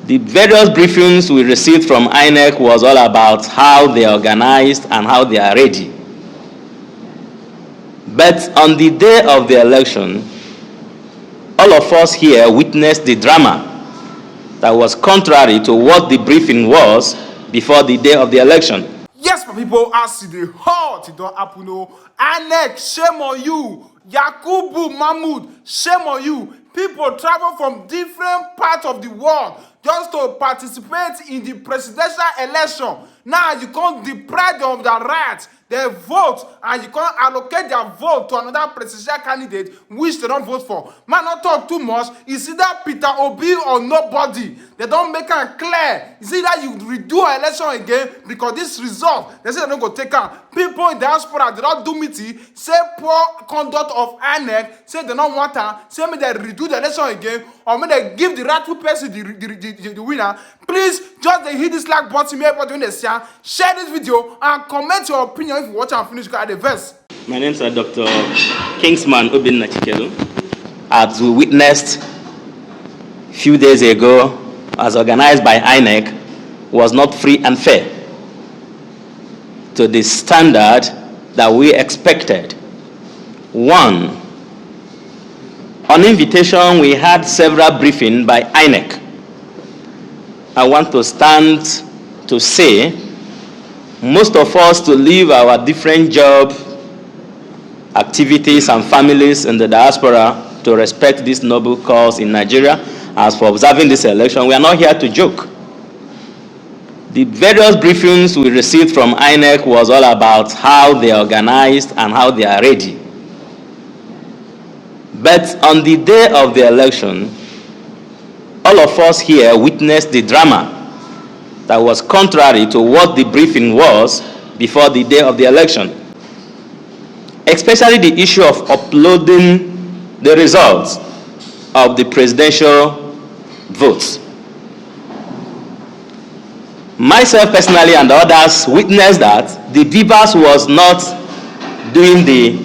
The various briefings we received from INEC was all about how they are organized and how they are ready. But on the day of the election, all of us here witnessed the drama that was contrary to what the briefing was before the day of the election. Yes, my people, as the hot, it don't happen. INEC, shame on you. Yakubu Mahmoud, shame on you. People travel from different parts of the world just to participate in the presidential election. Now you can't deprive them of their rights. They vote and you can't allocate their vote to another presidential candidate which they don't vote for. Man, not talk too much. It's either Peter Obi or nobody. They don't make it clear. It's either you redo an election again because this result, they say they don't go take out. People in diaspora, they don't do meeting, say poor conduct of INEC, say they don't want her, say me they redo the election again, or may they give the rightful person the winner. Please just hit this like button, share this video and comment your opinion if you watch and finish at the verse. My name is Dr. Kingsman Obinna Chikelu. As we witnessed a few days ago, as organized by INEC, was not free and fair to the standard that we expected. One, on invitation, we had several briefings by INEC. I want to stand to say most of us to leave our different job activities and families in the diaspora to respect this noble cause in Nigeria. As for observing this election, we are not here to joke. The various briefings we received from INEC was all about how they are organized and how they are ready. But on the day of the election, all of us here witnessed the drama that was contrary to what the briefing was before the day of the election. Especially the issue of uploading the results of the presidential votes. Myself personally and others witnessed that the BVAS was not doing the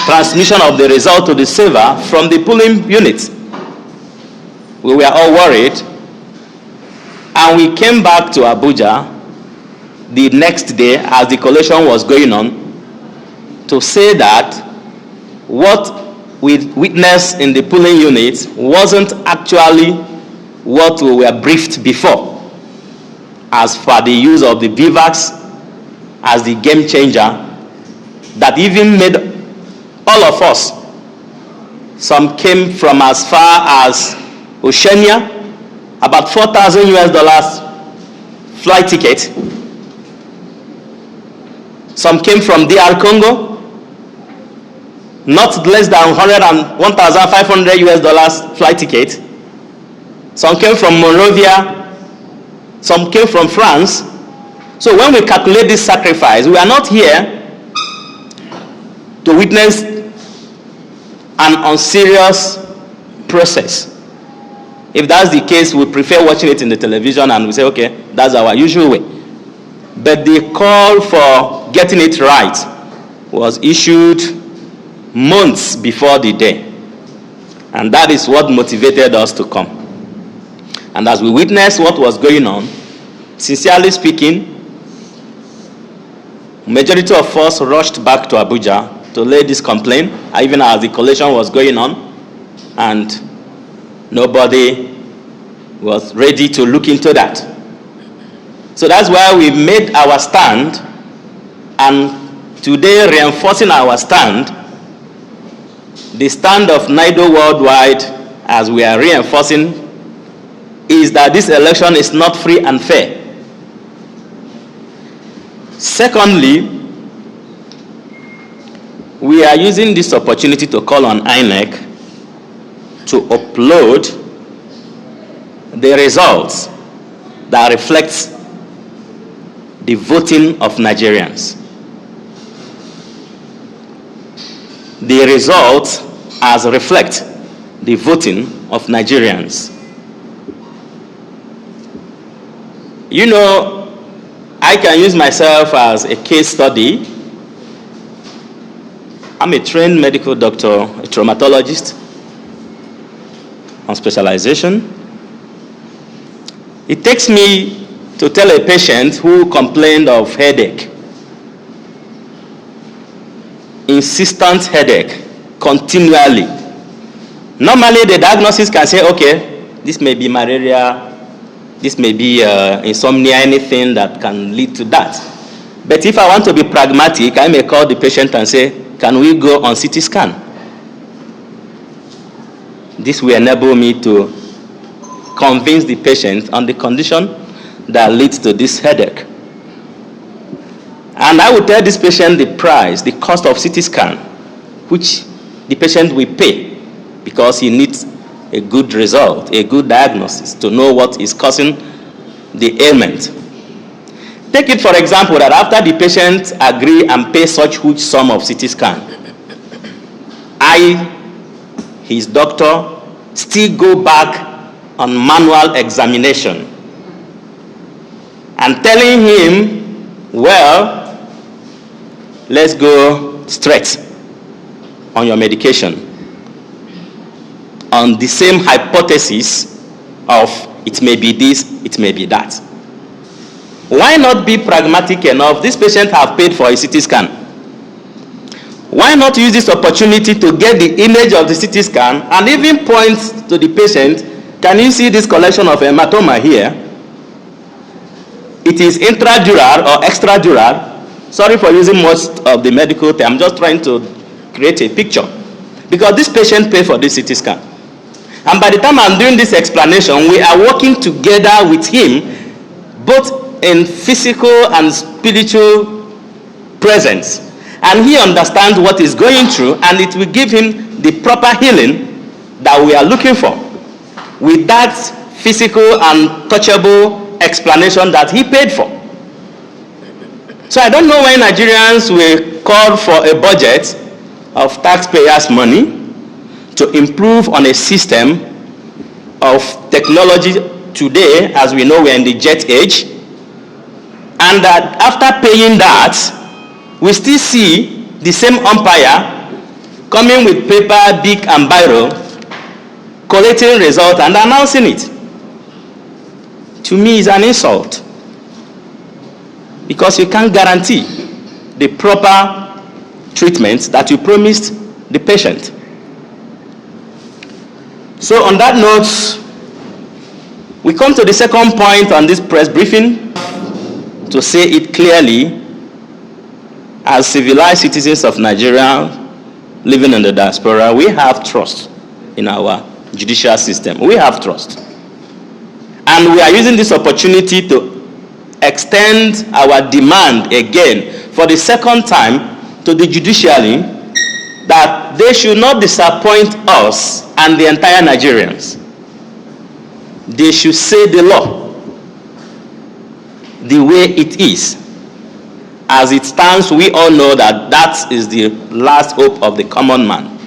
transmission of the result to the server from the polling unit. We were all worried, and we came back to Abuja the next day as the collation was going on to say that what we witnessed in the polling unit wasn't actually what we were briefed before, as for the use of the BVAS as the game changer that even made all of us, some came from as far as Oceania, about $4,000 flight ticket. Some came from DR Congo, not less than $1,500 flight ticket. Some came from Monrovia, some came from France. So when we calculate this sacrifice, we are not here to witness an unserious process. If that's the case, we prefer watching it in the television and we say, okay, that's our usual way. But the call for getting it right was issued months before the day. And that is what motivated us to come. And as we witnessed what was going on, sincerely speaking, majority of us rushed back to Abuja to lay this complaint, even as the collation was going on, and nobody was ready to look into that. So that's why we made our stand, and today reinforcing our stand, the stand of NIDO worldwide, as we are reinforcing, is that this election is not free and fair. Secondly, we are using this opportunity to call on INEC to upload the results that reflects the voting of Nigerians. The results as reflect the voting of Nigerians. You know, I can use myself as a case study. I'm a trained medical doctor, a traumatologist on specialization. It takes me to tell a patient who complained of headache, insistent headache, continually. Normally, the diagnosis can say, okay, this may be malaria, this may be insomnia, anything that can lead to that. But if I want to be pragmatic, I may call the patient and say, can we go on CT scan? This will enable me to convince the patient on the condition that leads to this headache. And I will tell this patient the price, the cost of CT scan, which the patient will pay because he needs a good result, a good diagnosis to know what is causing the ailment. Take it for example that after the patient agree and pay such huge sum of CT scan, I, his doctor, still go back on manual examination and telling him, well, let's go straight on your medication on the same hypothesis of it may be this, it may be that. Why not be pragmatic enough? This patient have paid for a CT scan. Why not use this opportunity to get the image of the CT scan and even point to the patient, can you see this collection of hematoma here? It is intradural or extradural. Sorry for using most of the medical term. I'm just trying to create a picture. Because this patient paid for this CT scan. And by the time I'm doing this explanation, we are working together with him, both in physical and spiritual presence. And he understands what he's going through, and it will give him the proper healing that we are looking for, with that physical and touchable explanation that he paid for. So I don't know why Nigerians will call for a budget of taxpayers' money to improve on a system of technology today, as we know we're in the jet age, and that after paying that, we still see the same umpire coming with paper, bic, and biro, collating result and announcing it. To me, it's an insult, because you can't guarantee the proper treatment that you promised the patient. So on that note, we come to the second point on this press briefing to say it clearly. As civilized citizens of Nigeria living in the diaspora, we have trust in our judicial system. We have trust. And we are using this opportunity to extend our demand again for the second time to the judiciary that they should not disappoint us and the entire Nigerians. They should say the law the way it is. As it stands, we all know that that is the last hope of the common man.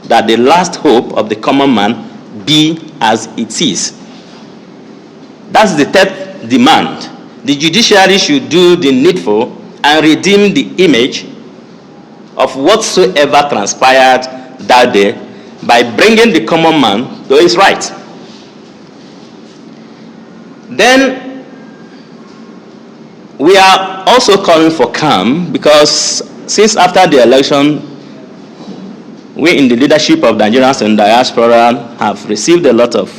That the last hope of the common man be as it is. That's the third demand. The judiciary should do the needful and redeem the image of whatsoever transpired that day by bringing the common man to his right. Then we are also calling for calm, because since after the election, we in the leadership of Nigerians in diaspora have received a lot of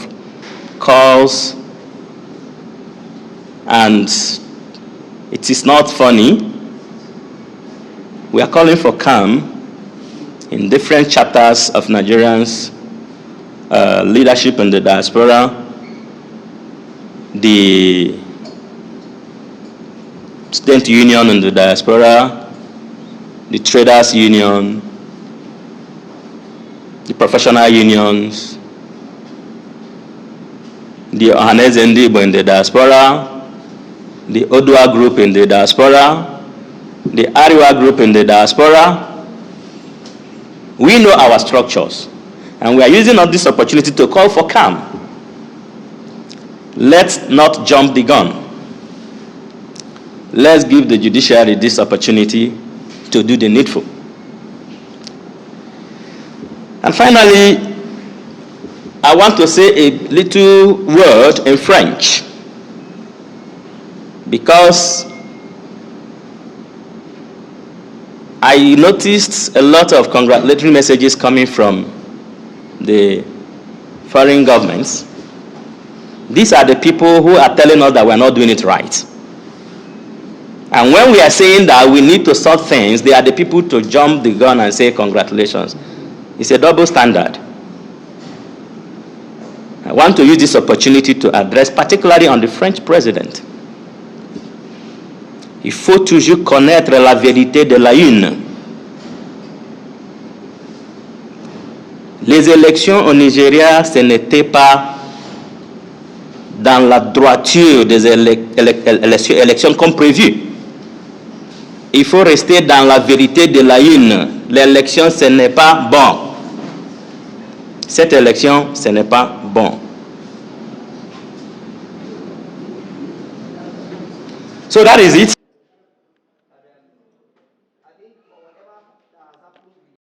calls, and it is not funny. We are calling for calm in different chapters of Nigerians' leadership in the diaspora. The Student Union in the diaspora, the Traders Union, the professional unions, the Ohaneze Ndigbo in the diaspora, the Odua group in the diaspora, the Ariwa group in the diaspora. We know our structures, and we are using this opportunity to call for calm. Let's not jump the gun. Let's give the judiciary this opportunity to do the needful. And finally, I want to say a little word in French. because I noticed a lot of congratulatory messages coming from the foreign governments. These are the people who are telling us that we're not doing it right. And when we are saying that we need to sort things, they are the people to jump the gun and say congratulations. It's a double standard. I want to use this opportunity to address particularly on the French president. Il faut toujours connaître la vérité de la une. Les élections au Nigeria, ce n'était pas dans la droiture des élections comme prévu. Il faut rester dans la vérité de la une. L'élection, ce n'est pas bon. Cette élection, ce n'est pas bon. So that is it.